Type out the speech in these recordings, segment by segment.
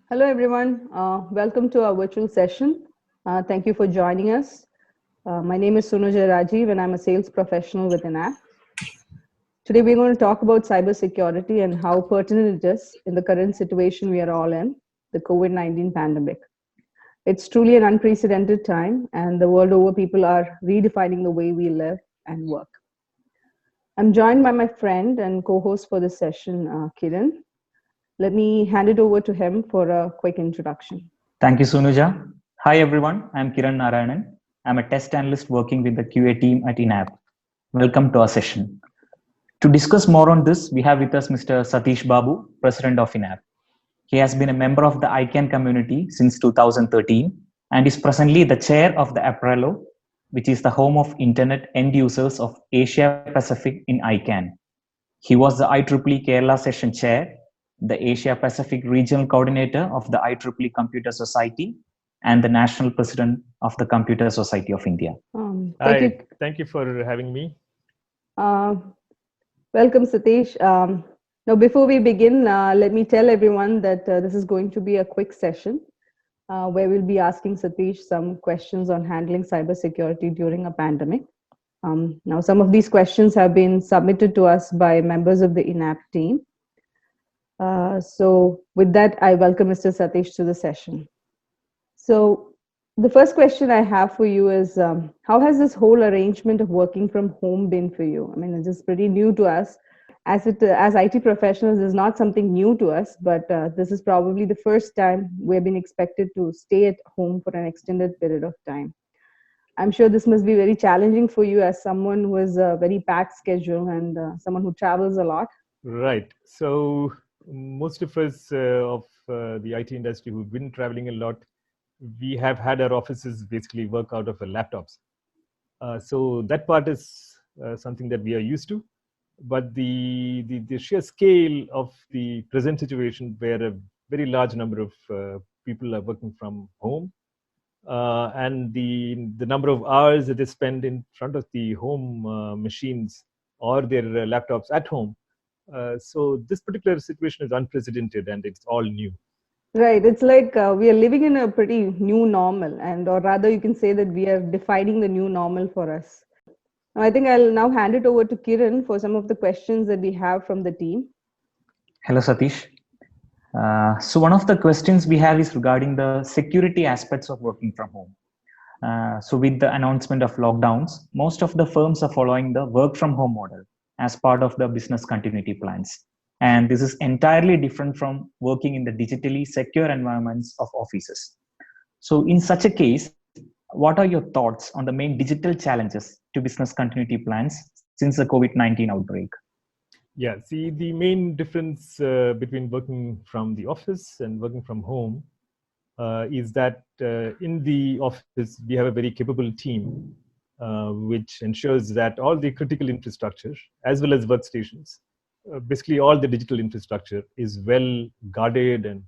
Hello, everyone. Welcome to our virtual session. Thank you for joining us. My name is Sunuja Rajiv, and I'm a sales professional with InApp. Today, we're going to talk about cybersecurity and how pertinent it is in the current situation we are all in, the COVID-19 pandemic. It's truly an unprecedented time, and the world over, people are redefining the way we live and work. I'm joined by my friend and co-host for this session, Kiran. Let me hand it over to him for a quick introduction. Thank you, Sunuja. Hi, everyone. I'm Kiran Narayanan. I'm a test analyst working with the QA team at InApp. Welcome to our session. To discuss more on this, we have with us Mr. Satish Babu, President of InApp. He has been a member of the ICANN community since 2013 and is presently the chair of the APRALO, which is the home of Internet end users of Asia Pacific in ICANN. He was the IEEE Kerala session chair, the Asia Pacific regional coordinator of the IEEE Computer Society, and the national president of the Computer Society of India. Thank you for having me. Welcome, Satish. Now, before we begin, let me tell everyone that this is going to be a quick session where we'll be asking Satish some questions on handling cybersecurity during a pandemic. Now, some of these questions have been submitted to us by members of the InApp team. So with that, I welcome Mr. Satish to the session. So the first question I have for you is, how has this whole arrangement of working from home been for you? I mean, it's just pretty new to us. As IT professionals, is not something new to us, but this is probably the first time we've been expected to stay at home for an extended period of time. I'm sure this must be very challenging for you as someone who has a very packed schedule and someone who travels a lot. Right. So most of us of the IT industry who've been traveling a lot, we have had our offices basically work out of our laptops. So that part is something that we are used to. But the sheer scale of the present situation where a very large number of people are working from home and the number of hours that they spend in front of the home machines or their laptops at home. So this particular situation is unprecedented and it's all new. Right. It's like we are living in a pretty new normal, or rather you can say that we are defining the new normal for us. I think I'll now hand it over to Kiran for some of the questions that we have from the team. Hello, Satish. So one of the questions we have is regarding the security aspects of working from home. So with the announcement of lockdowns, most of the firms are following the work from home model as part of the business continuity plans. And this is entirely different from working in the digitally secure environments of offices. So in such a case, what are your thoughts on the main digital challenges to business continuity plans since the COVID-19 outbreak? Yeah, see, the main difference between working from the office and working from home is that in the office, we have a very capable team, which ensures that all the critical infrastructure, as well as workstations, basically all the digital infrastructure is well guarded and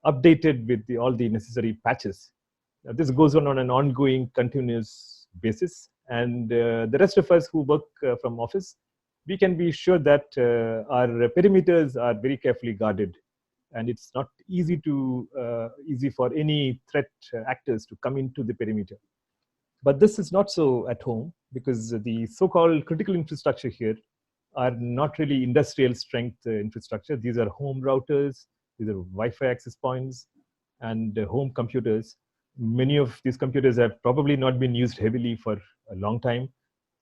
updated with all the necessary patches. This goes on an ongoing, continuous basis. And the rest of us who work from office, we can be sure that our perimeters are very carefully guarded. And it's not easy for any threat actors to come into the perimeter. But this is not so at home, because the so-called critical infrastructure here are not really industrial strength infrastructure. These are home routers, these are Wi-Fi access points, and home computers. Many of these computers have probably not been used heavily for a long time.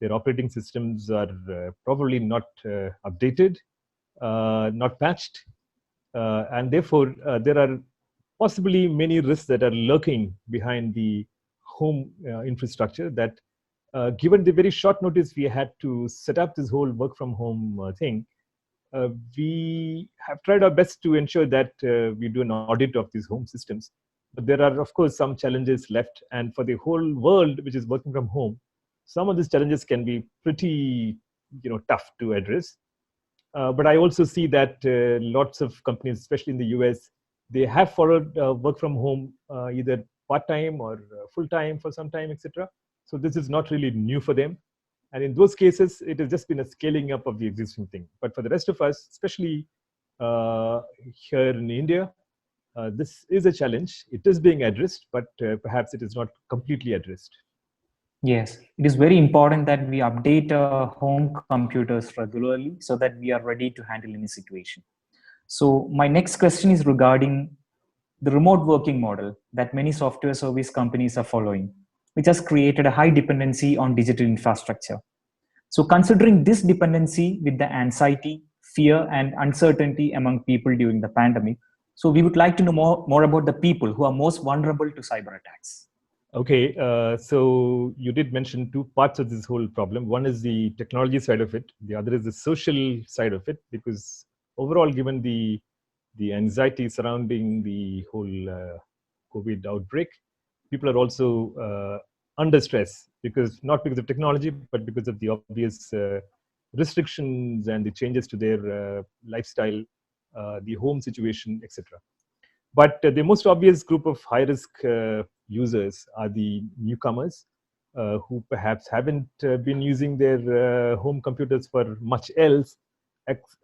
Their operating systems are probably not updated, not patched. And therefore, there are possibly many risks that are lurking behind the home infrastructure that, given the very short notice we had to set up this whole work from home thing, we have tried our best to ensure that we do an audit of these home systems. But there are, of course, some challenges left. And for the whole world, which is working from home, some of these challenges can be pretty tough to address. But I also see that lots of companies, especially in the US, they have followed work from home either part-time or full-time for some time, etc. So this is not really new for them. And in those cases, it has just been a scaling up of the existing thing. But for the rest of us, especially here in India, this is a challenge. It is being addressed, but perhaps it is not completely addressed. Yes, it is very important that we update our home computers regularly so that we are ready to handle any situation. So my next question is regarding the remote working model that many software service companies are following, which has created a high dependency on digital infrastructure. So considering this dependency with the anxiety, fear, and uncertainty among people during the pandemic, so we would like to know more about the people who are most vulnerable to cyber attacks. Okay, so you did mention two parts of this whole problem. One is the technology side of it. The other is the social side of it, because overall, given the anxiety surrounding the whole COVID outbreak, people are also under stress, because not because of technology, but because of the obvious restrictions and the changes to their lifestyle, the home situation, etc. But the most obvious group of high-risk users are the newcomers who perhaps haven't been using their home computers for much else,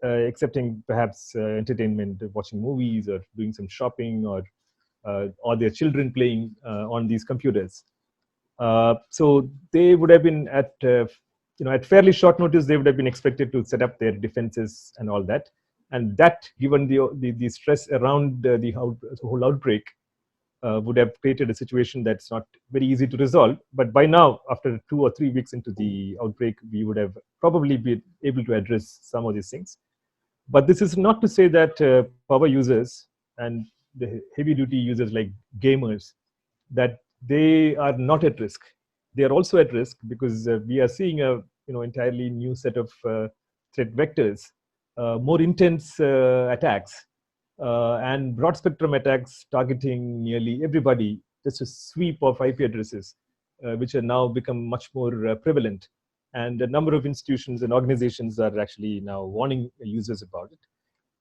excepting perhaps entertainment, watching movies or doing some shopping, or their children playing on these computers. So they would have been at fairly short notice, they would have been expected to set up their defenses and all that. And that, given the stress around the whole outbreak, would have created a situation that's not very easy to resolve. But by now, after 2 or 3 weeks into the outbreak, we would have probably been able to address some of these things. But this is not to say that power users and the heavy duty users like gamers, that they are not at risk. They are also at risk, because we are seeing a entirely new set of threat vectors, more intense attacks, and broad spectrum attacks targeting nearly everybody, just a sweep of IP addresses, which are now become much more prevalent. And a number of institutions and organizations are actually now warning users about it.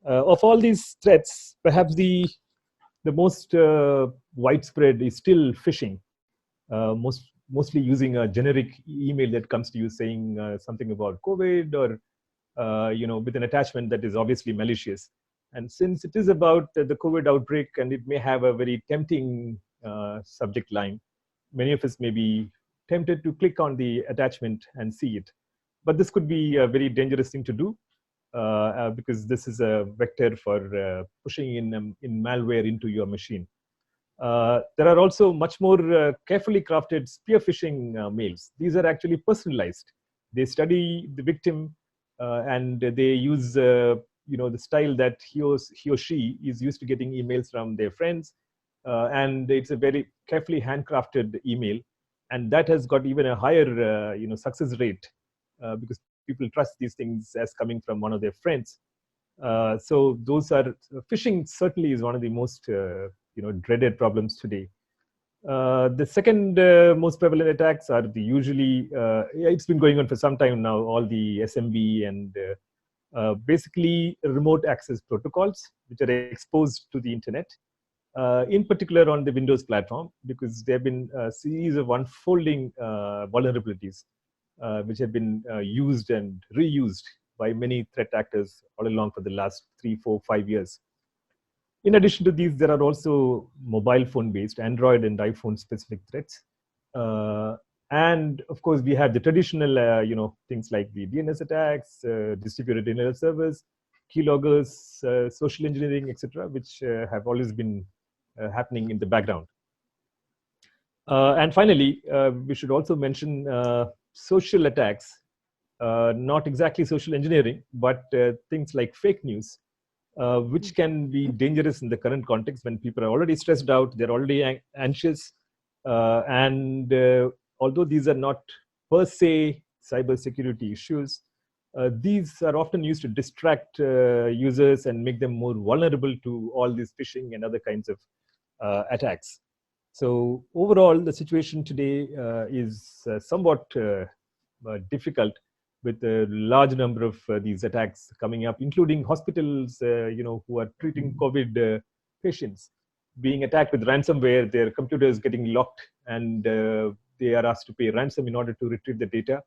Of all these threats, perhaps the most widespread is still phishing, mostly using a generic email that comes to you saying something about COVID, or with an attachment that is obviously malicious. And since it is about the COVID outbreak, and it may have a very tempting subject line, many of us may be tempted to click on the attachment and see it. But this could be a very dangerous thing to do, because this is a vector for pushing in malware into your machine. There are also much more carefully crafted spear phishing mails. These are actually personalized. They study the victim, and they use the style that he or she is used to getting emails from their friends, and it's a very carefully handcrafted email, and that has got even a higher success rate, because people trust these things as coming from one of their friends. So those are phishing certainly is one of the most dreaded problems today. The second most prevalent attacks are the usually it's been going on for some time now, all the SMB and basically remote access protocols, which are exposed to the internet, in particular on the Windows platform, because there have been a series of unfolding vulnerabilities which have been used and reused by many threat actors all along for the last 3, 4, 5 years. In addition to these, there are also mobile phone-based, Android and iPhone-specific threats. And of course, we have the traditional, things like the DNS attacks, distributed denial servers, keyloggers, social engineering, etc., which have always been happening in the background. And finally, we should also mention social attacks, not exactly social engineering, but things like fake news, which can be dangerous in the current context when people are already stressed out, they're already anxious. And although these are not per se cybersecurity issues, these are often used to distract users and make them more vulnerable to all these phishing and other kinds of attacks. So overall, the situation today is somewhat difficult, with a large number of these attacks coming up, including hospitals, who are treating COVID patients, being attacked with ransomware, their computers getting locked, and they are asked to pay ransom in order to retrieve the data.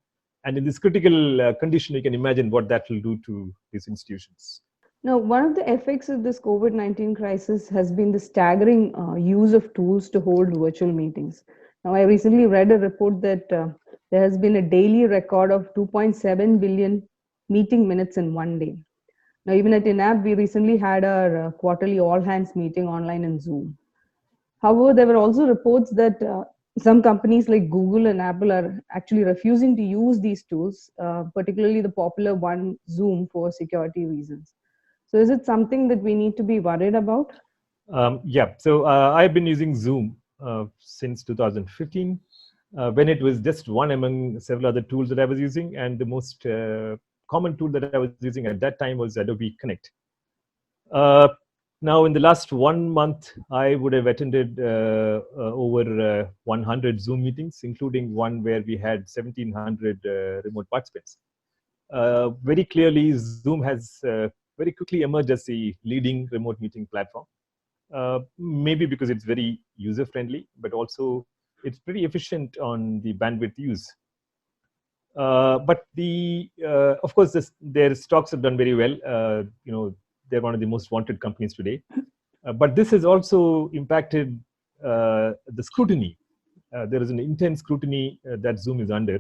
And in this critical condition, you can imagine what that will do to these institutions. Now, one of the effects of this COVID-19 crisis has been the staggering use of tools to hold virtual meetings. Now, I recently read a report that there has been a daily record of 2.7 billion meeting minutes in one day. Now, even at InApp, we recently had our quarterly all-hands meeting online in Zoom. However, there were also reports that some companies like Google and Apple are actually refusing to use these tools, particularly the popular one, Zoom, for security reasons. So is it something that we need to be worried about? Yeah, so I've been using Zoom since 2015, when it was just one among several other tools that I was using. And the most common tool that I was using at that time was Adobe Connect. Now, in the last 1 month, I would have attended over 100 Zoom meetings, including one where we had 1,700 remote participants. Very clearly, Zoom has very quickly emerged as the leading remote meeting platform. Maybe because it's very user-friendly, but also it's pretty efficient on the bandwidth use. But of course, their stocks have done very well. They're one of the most wanted companies today. But this has also impacted the scrutiny. There is an intense scrutiny that Zoom is under.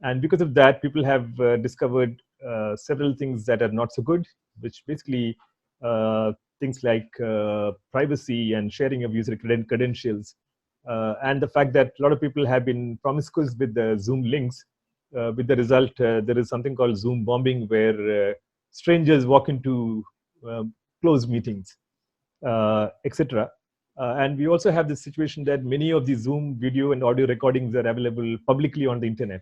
And because of that, people have discovered several things that are not so good, which basically things like privacy and sharing of user credentials, and the fact that a lot of people have been promiscuous with the Zoom links. With the result, there is something called Zoom bombing, where strangers walk into closed meetings, etc. And we also have the situation that many of the Zoom video and audio recordings are available publicly on the internet,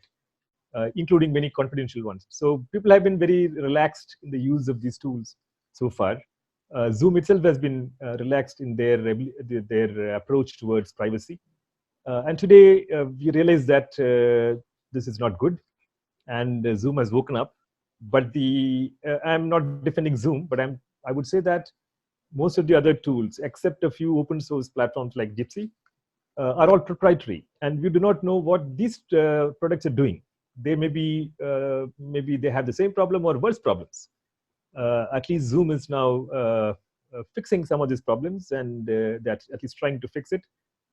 including many confidential ones. So people have been very relaxed in the use of these tools so far. Zoom itself has been relaxed in their approach towards privacy. And today, we realize that this is not good, and Zoom has woken up. But I'm not defending Zoom, but I would say that most of the other tools, except a few open source platforms like Gypsy, are all proprietary, and we do not know what these products are doing. They maybe they have the same problem or worse problems. At least Zoom is now fixing some of these problems, and that's at least trying to fix it.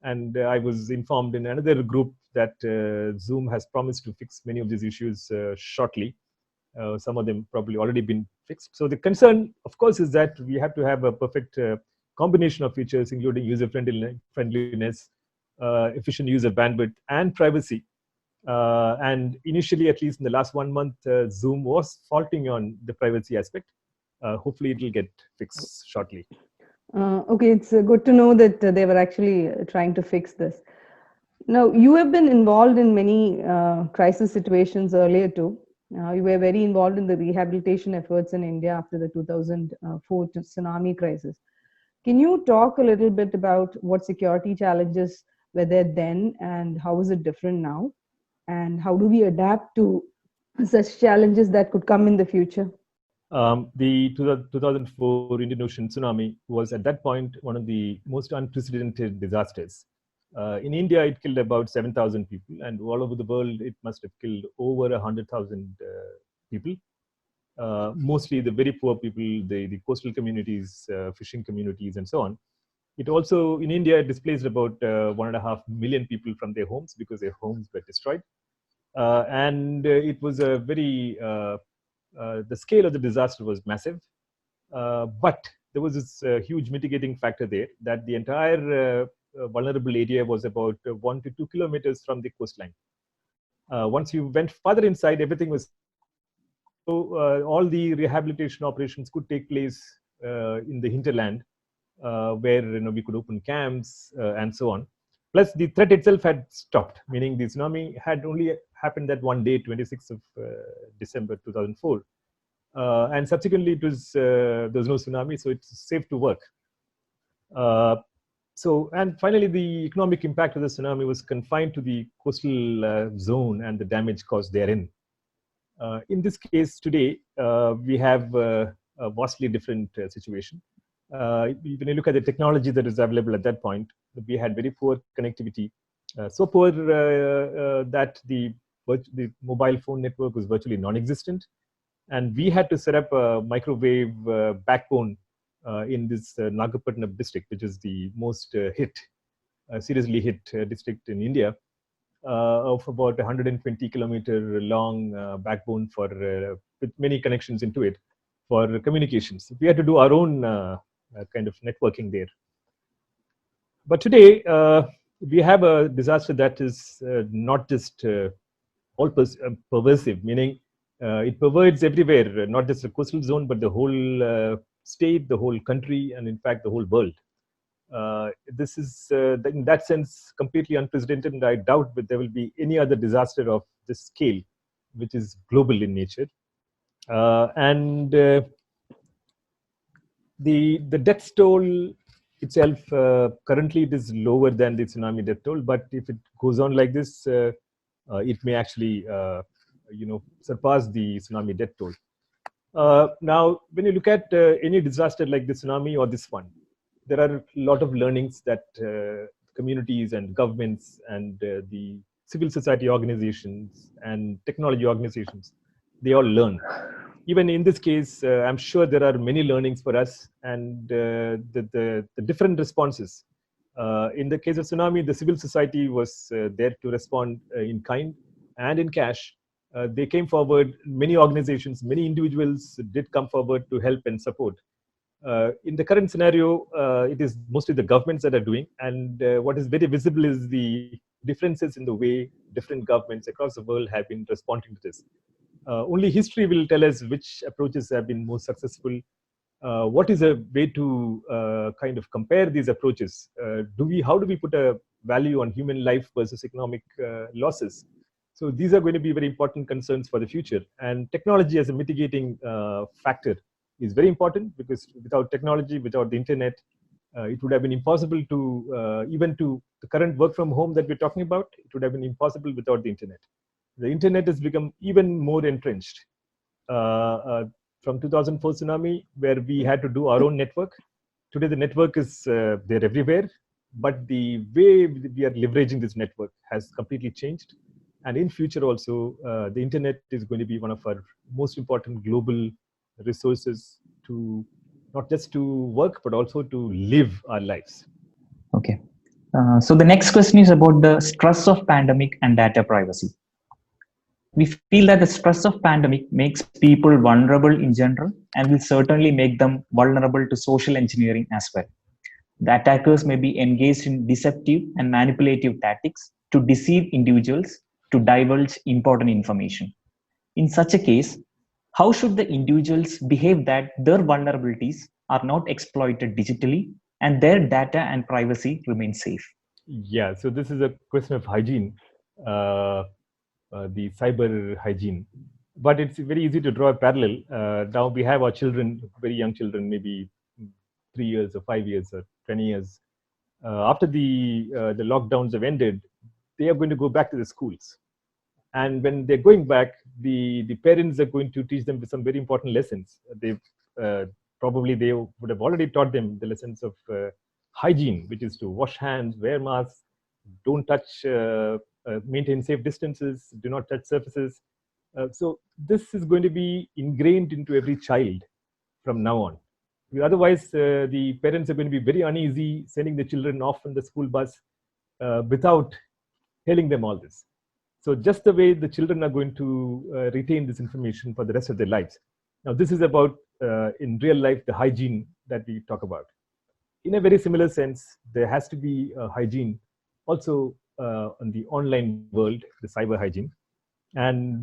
And I was informed in another group that Zoom has promised to fix many of these issues shortly. Some of them probably already been fixed. So the concern, of course, is that we have to have a perfect combination of features, including user friendliness, efficient use of bandwidth, and privacy. And initially, at least in the last 1 month, Zoom was faulting on the privacy aspect. Hopefully, it will get fixed shortly. Okay, it's good to know that they were actually trying to fix this. Now, you have been involved in many crisis situations earlier too. You were very involved in the rehabilitation efforts in India after the 2004 tsunami crisis. Can you talk a little bit about what security challenges were there then, and how is it different now? And how do we adapt to such challenges that could come in the future? The 2004 Indian Ocean tsunami was at that point one of the most unprecedented disasters. In India, it killed about 7,000 people, and all over the world, it must have killed over 100,000 people. Mostly the very poor people, the coastal communities, fishing communities, and so on. It also, in India, displaced about 1.5 million people from their homes because their homes were destroyed. And it was a very, the scale of the disaster was massive. But there was this huge mitigating factor there, that the entire vulnerable area was about 1 to 2 kilometers from the coastline. Once you went further inside, everything was all the rehabilitation operations could take place in the hinterland, where we could open camps and so on. Plus, the threat itself had stopped, meaning the tsunami had only happened that one day, 26th of December 2004. And subsequently, it was there was no tsunami, so it's safe to work. And finally, the economic impact of the tsunami was confined to the coastal zone and the damage caused therein. In this case today, we have a vastly different situation. When you look at the technology that is available at that point, we had very poor connectivity. So poor that the mobile phone network was virtually non-existent, and we had to set up a microwave backbone in this Nagapattinam district, which is the most seriously hit district in India, of about 120-kilometer long backbone for with many connections into it for communications. We had to do our own kind of networking there. But today we have a disaster that is not just all pervasive, meaning it pervades everywhere, not just the coastal zone, but the whole state, the whole country, and in fact the whole world. This is, in that sense, completely unprecedented, and I doubt that there will be any other disaster of this scale, which is global in nature. And the death toll itself, currently it is lower than the tsunami death toll, but if it goes on like this, it may actually surpass the tsunami death toll. Now, when you look at any disaster like the tsunami or this one, there are a lot of learnings that communities and governments and the civil society organizations and technology organizations, they all learn. Even in this case, I'm sure there are many learnings for us, and the different responses. In the case of tsunami, the civil society was there to respond in kind and in cash. They came forward, many organizations, many individuals did come forward to help and support. In the current scenario, it is mostly the governments that are doing, and what is very visible is the differences in the way different governments across the world have been responding to this. Only history will tell us which approaches have been most successful. What is a way to kind of compare these approaches? How do we put a value on human life versus economic losses? So these are going to be very important concerns for the future. And technology as a mitigating factor is very important, because without technology, without the internet, it would have been impossible to, even to the current work from home that we're talking about, it would have been impossible without the internet. The internet has become even more entrenched. From 2004 tsunami, where we had to do our own network, today the network is there everywhere, but the way we are leveraging this network has completely changed. And in future also, the internet is going to be one of our most important global resources to not just to work, but also to live our lives. Okay. So the next question is about the stress of pandemic and data privacy. We feel that the stress of pandemic makes people vulnerable in general and will certainly make them vulnerable to social engineering as well. The attackers may be engaged in deceptive and manipulative tactics to deceive individuals to divulge important information. In such a case, how should the individuals behave that their vulnerabilities are not exploited digitally and their data and privacy remain safe? Yeah, so this is a question of hygiene, the cyber hygiene. But it's very easy to draw a parallel. Now we have our children, very young children, maybe 3 years or 5 years or 20 years. After the lockdowns have ended, they are going to go back to the schools. And when they're going back, the parents are going to teach them some very important lessons. Probably they would have already taught them the lessons of hygiene, which is to wash hands, wear masks, don't touch, maintain safe distances, do not touch surfaces. So this is going to be ingrained into every child from now on. Otherwise, the parents are going to be very uneasy sending the children off on the school bus without telling them all this. So just the way the children are going to retain this information for the rest of their lives. Now, this is about, in real life, the hygiene that we talk about. In a very similar sense, there has to be a hygiene also on the online world, the cyber hygiene. And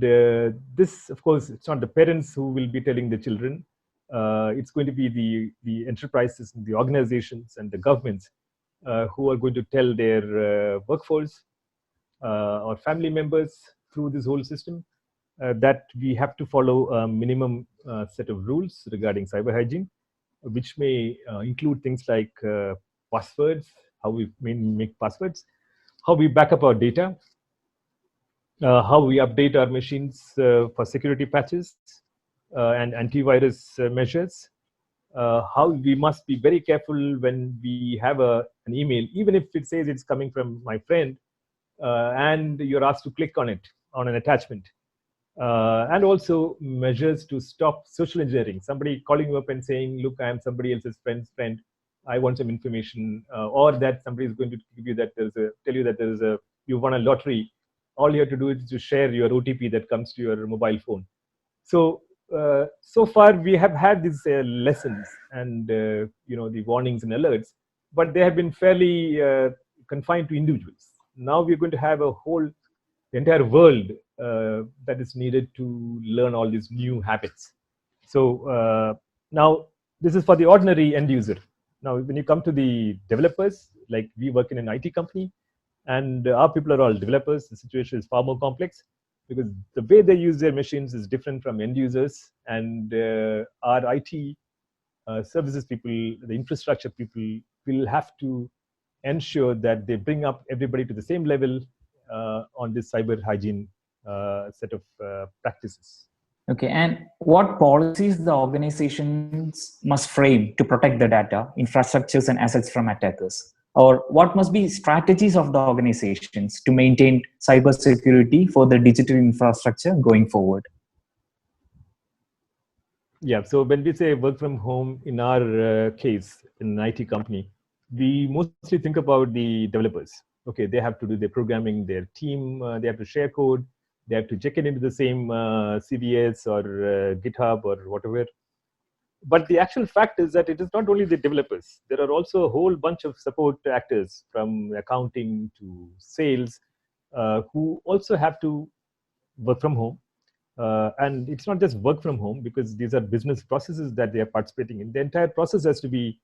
this, of course, it's not the parents who will be telling the children. It's going to be the enterprises and the organizations and the governments who are going to tell their workforce or family members through this whole system that we have to follow a minimum set of rules regarding cyber hygiene, which may include things like passwords, how we make passwords, how we back up our data, how we update our machines for security patches and antivirus measures, how we must be very careful when we have an email, even if it says it's coming from my friend, and you're asked to click on it, on an attachment. And also measures to stop social engineering. Somebody calling you up and saying, look, I am somebody else's friend's friend. I want some information, or that somebody is going to give you that tell you that you won a lottery. All you have to do is to share your OTP that comes to your mobile phone. So so far we have had these lessons and the warnings and alerts, but they have been fairly confined to individuals. Now we're going to have the entire world that is needed to learn all these new habits. So now this is for the ordinary end user. Now when you come to the developers, like we work in an IT company, and our people are all developers, the situation is far more complex, because the way they use their machines is different from end users, and our IT services people, the infrastructure people, will have to ensure that they bring up everybody to the same level on this cyber hygiene set of practices. Okay, and what policies the organizations must frame to protect the data, infrastructures, and assets from attackers? Or what must be strategies of the organizations to maintain cybersecurity for the digital infrastructure going forward? Yeah, so when we say work from home, in our case, in an IT company, we mostly think about the developers. Okay, they have to do their programming, their team, they have to share code, they have to check it into the same CVS or GitHub or whatever. But the actual fact is that it is not only the developers. There are also a whole bunch of support actors, from accounting to sales, who also have to work from home. And it's not just work from home, because these are business processes that they are participating in. The entire process has to be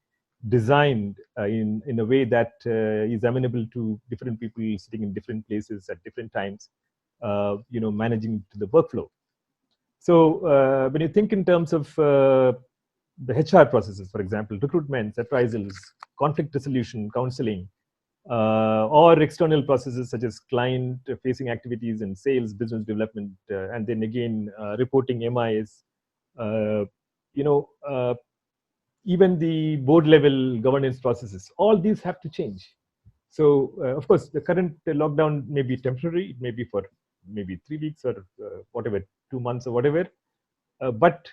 designed in a way that is amenable to different people sitting in different places at different times, managing the workflow. So when you think in terms of the HR processes, for example, recruitment, appraisals, conflict resolution, counseling, or external processes such as client-facing activities and sales, business development, and then again reporting MIS, even the board-level governance processes. All these have to change. So, of course, the current lockdown may be temporary. It may be for maybe 3 weeks or whatever, 2 months or whatever. But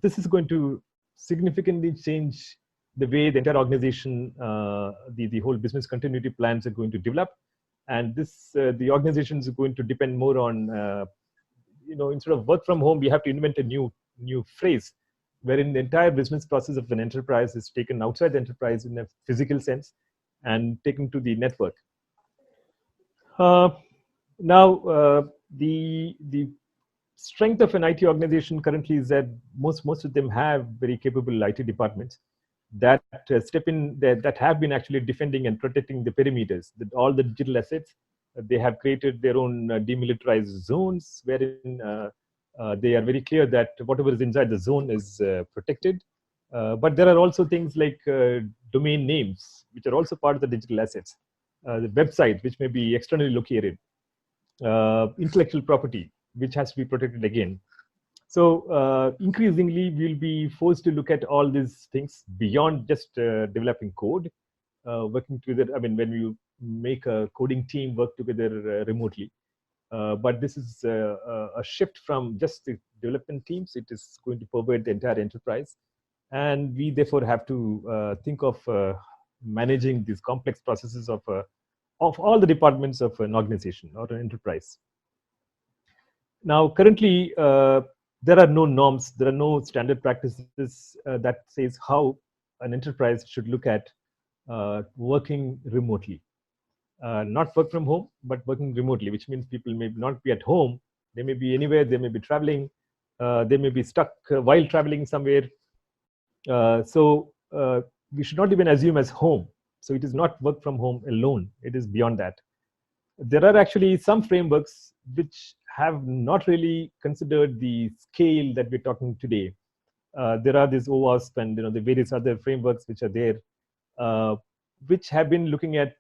this is going to significantly change the way the entire organization, the whole business continuity plans are going to develop. And this, the organization is going to depend more on, instead of work from home, we have to invent a new phrase, wherein the entire business process of an enterprise is taken outside the enterprise in a physical sense and taken to the network. Now, the strength of an IT organization currently is that most of them have very capable IT departments that step in, that have been actually defending and protecting the perimeters, all the digital assets. They have created their own demilitarized zones, wherein they are very clear that whatever is inside the zone is protected. But there are also things like domain names, which are also part of the digital assets, the websites, which may be externally located, intellectual property, which has to be protected again. So increasingly, we'll be forced to look at all these things beyond just developing code, working together. I mean, when you make a coding team work together remotely. But this is a shift from just the development teams. It is going to pervade the entire enterprise. And we therefore have to think of managing these complex processes of all the departments of an organization or an enterprise. Now, currently, there are no norms, there are no standard practices that says how an enterprise should look at working remotely. Not work from home, but working remotely, which means people may not be at home. They may be anywhere, they may be traveling, they may be stuck while traveling somewhere. So we should not even assume as home. So it is not work from home alone, it is beyond that. There are actually some frameworks which have not really considered the scale that we're talking today. There are these OWASP and the various other frameworks which are there, which have been looking at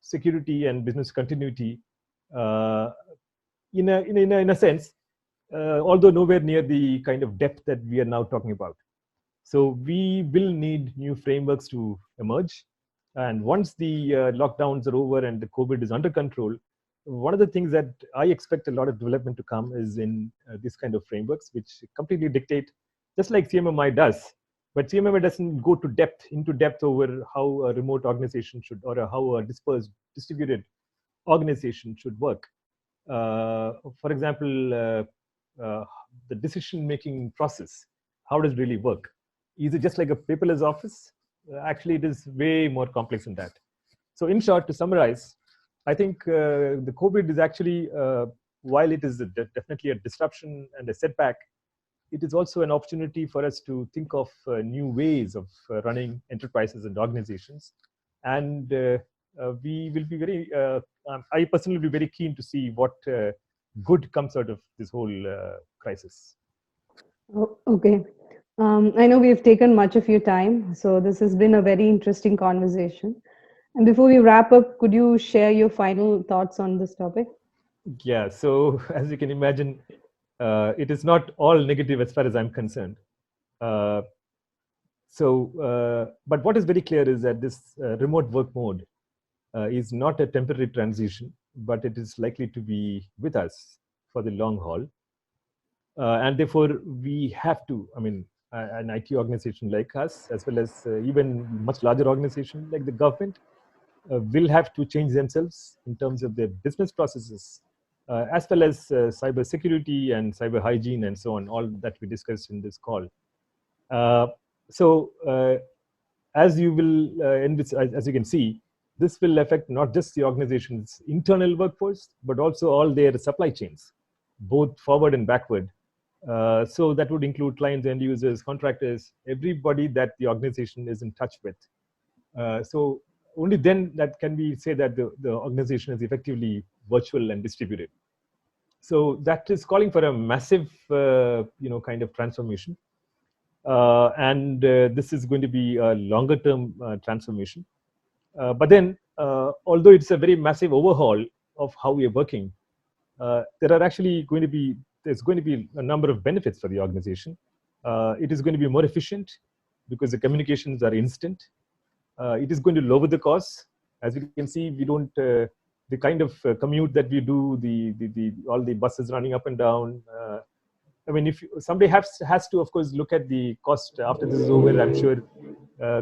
security and business continuity in a sense, although nowhere near the kind of depth that we are now talking about. So we will need new frameworks to emerge, And once the lockdowns are over and the COVID is under control, one of the things that I expect a lot of development to come is in this kind of frameworks, which completely dictate, just like CMMI does. But CMMI doesn't go into depth over how a remote organization should, or how a distributed organization should work. For example, the decision-making process, how does it really work? Is it just like a paperless office? Actually, it is way more complex than that. So in short, to summarize, I think the COVID is actually, while it is definitely a disruption and a setback, it is also an opportunity for us to think of new ways of running enterprises and organizations. And we will be very, I personally will be very keen to see what good comes out of this whole crisis. Oh, okay. I know we've taken much of your time, so this has been a very interesting conversation. And before we wrap up, could you share your final thoughts on this topic? Yeah, so as you can imagine, it is not all negative as far as I'm concerned. But what is very clear is that this remote work mode is not a temporary transition, but it is likely to be with us for the long haul. And therefore, we have to, an IT organization like us, as well as even much larger organization like the government, will have to change themselves in terms of their business processes, as well as cyber security and cyber hygiene and so on, all that we discussed in this call. As you will, as you can see, this will affect not just the organization's internal workforce, but also all their supply chains, both forward and backward. So that would include clients, end users, contractors, everybody that the organization is in touch with. So only then that can we say that the organization is effectively virtual and distributed. So that is calling for a massive, kind of transformation. And this is going to be a longer term transformation. But then, although it's a very massive overhaul of how we are working, there are actually there's going to be a number of benefits for the organization. It is going to be more efficient because the communications are instant. It is going to lower the costs. As you can see, we don't, the kind of commute that we do, all the buses running up and down. If somebody has to, of course, look at the cost after this is over, I'm sure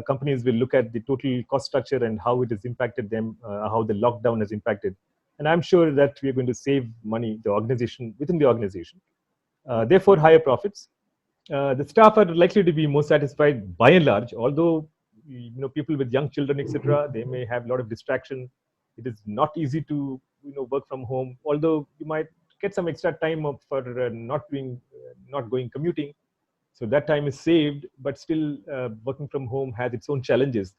companies will look at the total cost structure and how it has impacted them, how the lockdown has impacted. And I'm sure that we are going to save money, within the organization. Therefore, higher profits. The staff are likely to be more satisfied by and large, although people with young children, etc., they may have a lot of distraction. It is not easy to work from home, although you might get some extra time for not going commuting. So that time is saved, but still working from home has its own challenges.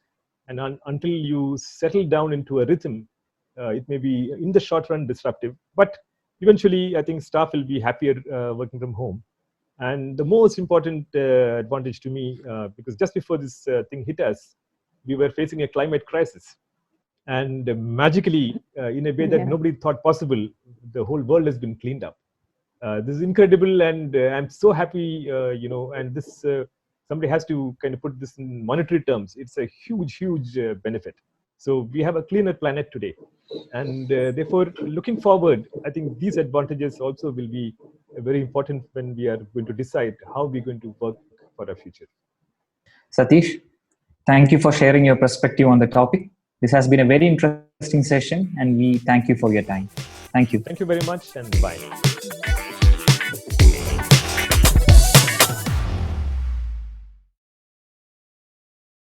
And until you settle down into a rhythm, it may be in the short run disruptive, but eventually I think staff will be happier working from home. And the most important advantage to me, because just before this thing hit us, we were facing a climate crisis. And magically, in a way that nobody thought possible, the whole world has been cleaned up. This is incredible, and I'm so happy, and this, somebody has to kind of put this in monetary terms. It's a huge, huge benefit. So we have a cleaner planet today. And therefore, looking forward, I think these advantages also will be very important when we are going to decide how we're going to work for our future. Satish, thank you for sharing your perspective on the topic. This has been a very interesting session, and we thank you for your time. Thank you. Thank you very much, and bye.